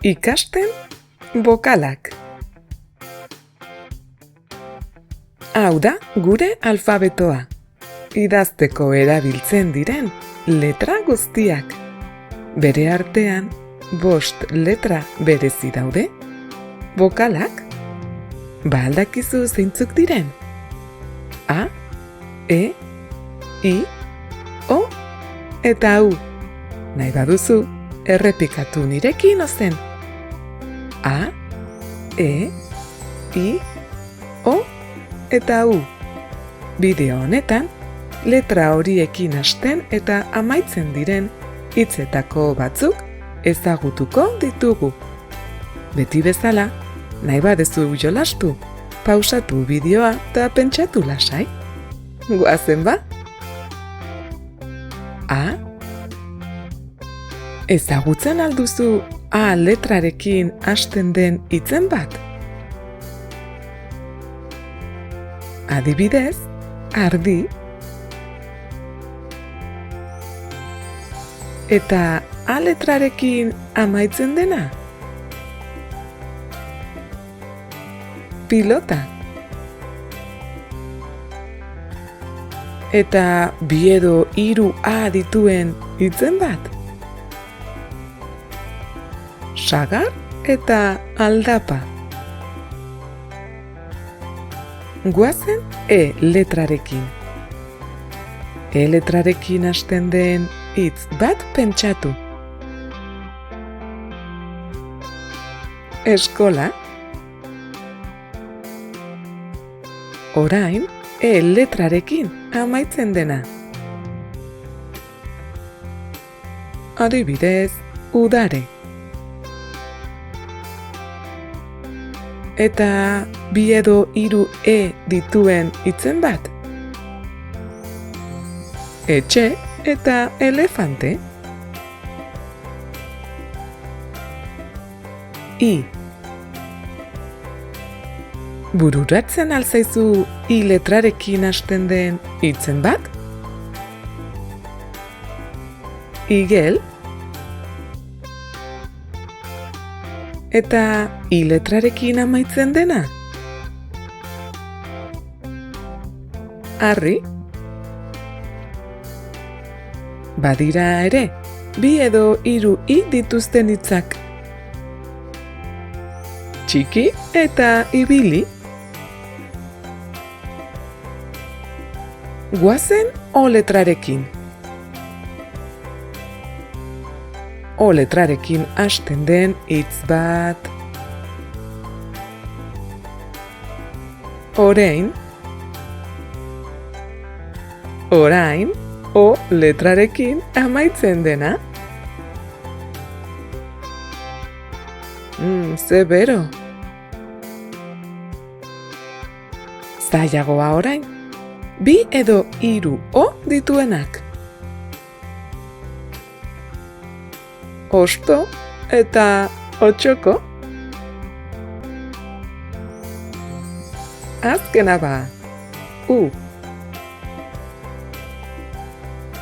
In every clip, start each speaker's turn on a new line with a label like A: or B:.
A: Ikasten bokalak. Hau da gure alfabetoa. Idazteko erabiltzen diren letra guztiak. Bere artean 5 letra berezi daude. Bokalak, ba al dakizu zeintzuk diren? A, E, I, O eta U. Nahi baduzu, errepikatu nirekin ozen. A, E, I, O eta U. Bideo honetan, letra horiekin hasten eta amaitzen diren hitzetako batzuk ezagutuko ditugu. Beti bezala, nahi baduzu jolastu, pausatu bideoa eta pentsatu lasai. Goazen ba? A. Ezagutzen alduzu A letrarekin hasten den hitzen bat? Adibidez, ardi. Eta A letrarekin amaitzen dena? Pilota. Eta 2 edo 3 A dituen hitzen bat? Sagar eta aldapa. Goazen E letrarekin. E letrarekin hasten den hitz bat pentsatu. Eskola. Orain, E letrarekin amaitzen dena. Adibidez, udare. Eta 2 edo 3 E dituen hitzen bat? Etxe eta elefante. I. Bururatzen alzaizu I letrarekin hasten den hitzen bat? Igel. Eta I letrarekin amaitzen dena? Harri. Badira ere, 2 edo 3 I dituzten hitzak. Txiki eta ibili. Goazen O letrarekin. O letrarekin hasten den hitz bat. Orein. Orain, O letrarekin amaitzen dena. Ze bero. Zailagoa orain. 2 edo 3 O dituenak. Osto eta otxoko. Azkena ba. U.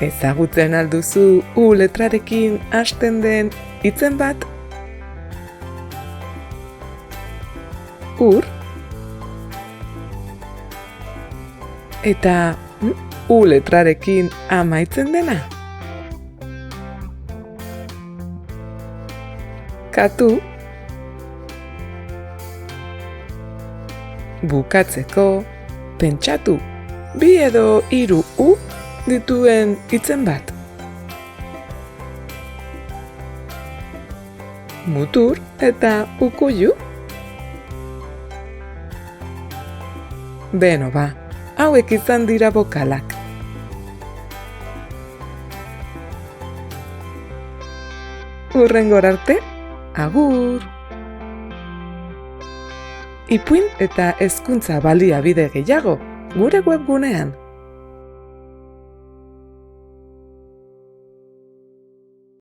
A: Ezagutzen alduzu U letrarekin hasten den hitzen bat? Ur. Eta U letrarekin amaitzen dena? Katu. Bukatzeko, pentsatu 2 edo 3 U dituen hitzen bat. Mutur eta ukuilu. Beno ba, hauek izan dira bokalak. Hurrengora arte, agur! Ipuin eta hezkuntza baliabide gehiago gure webgunean.